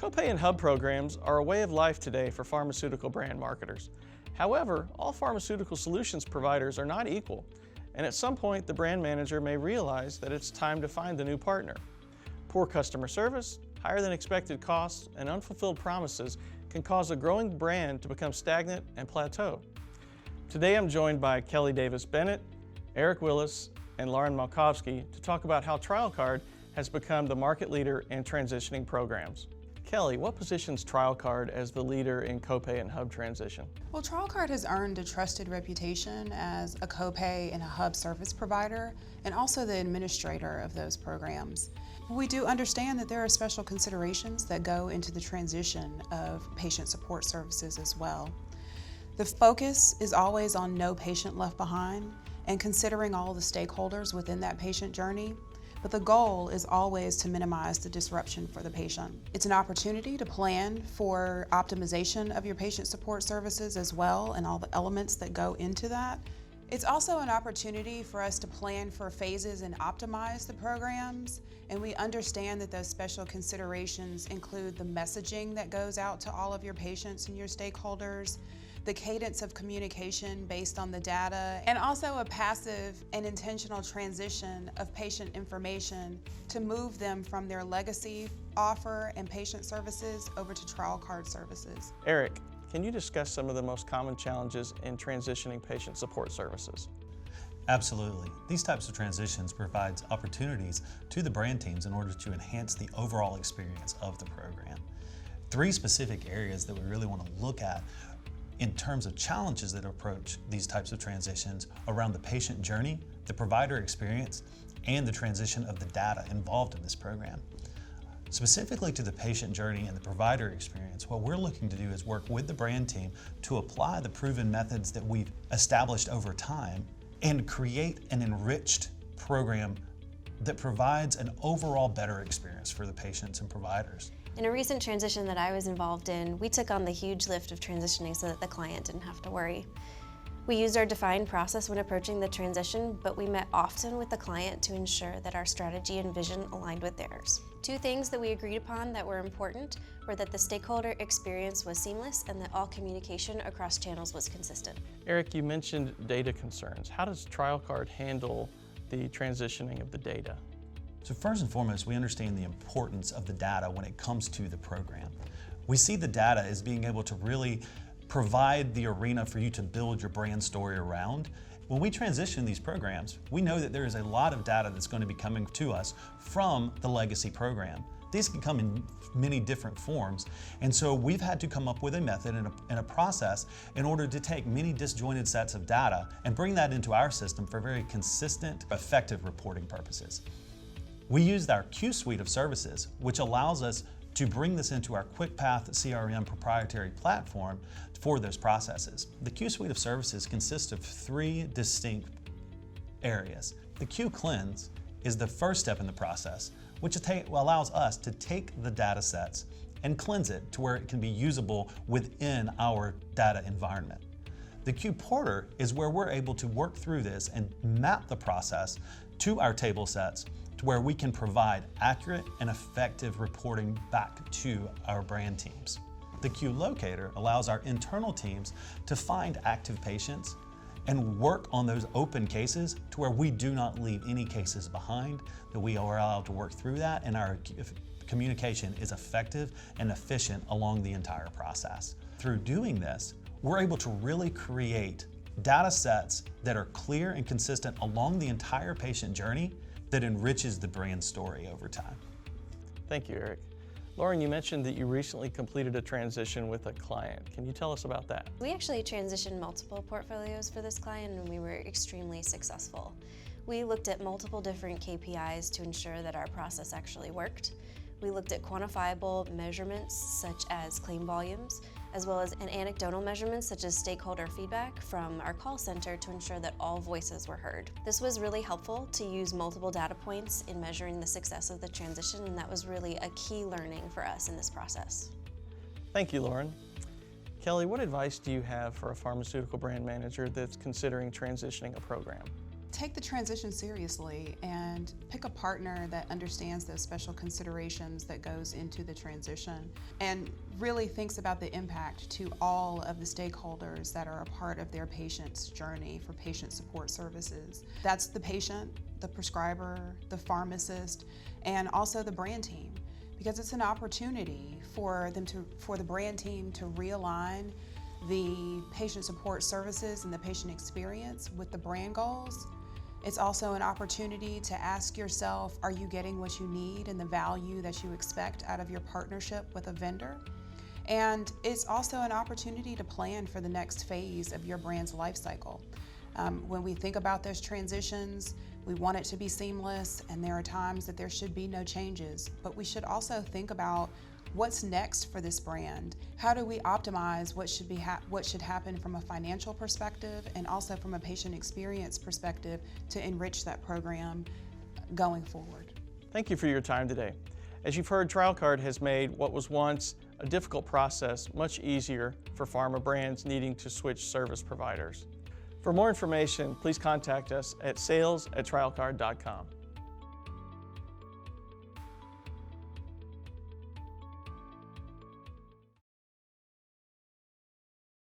Copay and hub programs are a way of life today for pharmaceutical brand marketers. However, all pharmaceutical solutions providers are not equal, and at some point the brand manager may realize that it's time to find a new partner. Poor customer service, higher than expected costs, and unfulfilled promises can cause a growing brand to become stagnant and plateau. Today I'm joined by Kelly Davis Bennett, Eric Willis, and Lauren Malkovsky to talk about how TrialCard has become the market leader in transitioning programs. Kelly, what positions TrialCard as the leader in copay and hub transition? Well, TrialCard has earned a trusted reputation as a copay and a hub service provider, and also the administrator of those programs. We do understand that there are special considerations that go into the transition of patient support services as well. The focus is always on no patient left behind and considering all the stakeholders within that patient journey. But the goal is always to minimize the disruption for the patient. It's an opportunity to plan for optimization of your patient support services as well and all the elements that go into that. It's also an opportunity for us to plan for phases and optimize the programs, and we understand that those special considerations include the messaging that goes out to all of your patients and your stakeholders, the cadence of communication based on the data, and also a passive and intentional transition of patient information to move them from their legacy offer and patient services over to TrialCard services. Eric, can you discuss some of the most common challenges in transitioning patient support services? Absolutely. These types of transitions provide opportunities to the brand teams in order to enhance the overall experience of the program. Three specific areas that we really want to look at in terms of challenges that approach these types of transitions around the patient journey, the provider experience, and the transition of the data involved in this program. Specifically to the patient journey and the provider experience, what we're looking to do is work with the brand team to apply the proven methods that we've established over time and create an enriched program that provides an overall better experience for the patients and providers. In a recent transition that I was involved in, we took on the huge lift of transitioning so that the client didn't have to worry. We used our defined process when approaching the transition, but we met often with the client to ensure that our strategy and vision aligned with theirs. Two things that we agreed upon that were important were that the stakeholder experience was seamless and that all communication across channels was consistent. Eric, you mentioned data concerns. How does TrialCard handle the transitioning of the data? So first and foremost, we understand the importance of the data when it comes to the program. We see the data as being able to really provide the arena for you to build your brand story around. When we transition these programs, we know that there is a lot of data that's going to be coming to us from the legacy program. These can come in many different forms, and so we've had to come up with a method and a process in order to take many disjointed sets of data and bring that into our system for very consistent, effective reporting purposes. We used our Q suite of services, which allows us to bring this into our QuickPath CRM proprietary platform for those processes. The Q suite of services consists of three distinct areas. The Q cleanse is the first step in the process, which allows us to take the data sets and cleanse it to where it can be usable within our data environment. The Q porter is where we're able to work through this and map the process to our table sets to where we can provide accurate and effective reporting back to our brand teams. The Q locator allows our internal teams to find active patients and work on those open cases to where we do not leave any cases behind, that we are allowed to work through that, and our communication is effective and efficient along the entire process. Through doing this, we're able to really create data sets that are clear and consistent along the entire patient journey that enriches the brand story over time. Thank you, Eric. Lauren, you mentioned that you recently completed a transition with a client. Can you tell us about that? We actually transitioned multiple portfolios for this client and we were extremely successful. We looked at multiple different KPIs to ensure that our process actually worked. We looked at quantifiable measurements such as claim volumes, as well as an anecdotal measurements such as stakeholder feedback from our call center to ensure that all voices were heard. This was really helpful to use multiple data points in measuring the success of the transition, and that was really a key learning for us in this process. Thank you, Lauren. Kelly, what advice do you have for a pharmaceutical brand manager that's considering transitioning a program? Take the transition seriously and pick a partner that understands those special considerations that goes into the transition and really thinks about the impact to all of the stakeholders that are a part of their patient's journey for patient support services. That's the patient, the prescriber, the pharmacist, and also the brand team, because it's an opportunity for the brand team to realign the patient support services and the patient experience with the brand goals. It's also an opportunity to ask yourself, are you getting what you need and the value that you expect out of your partnership with a vendor? And it's also an opportunity to plan for the next phase of your brand's life cycle. When we think about those transitions, we want it to be seamless, and there are times that there should be no changes, but we should also think about what's next for this brand. How do we optimize what should happen from a financial perspective and also from a patient experience perspective to enrich that program going forward? Thank you for your time today. As you've heard, TrialCard has made what was once a difficult process much easier for pharma brands needing to switch service providers. For more information, please contact us at sales@trialcard.com.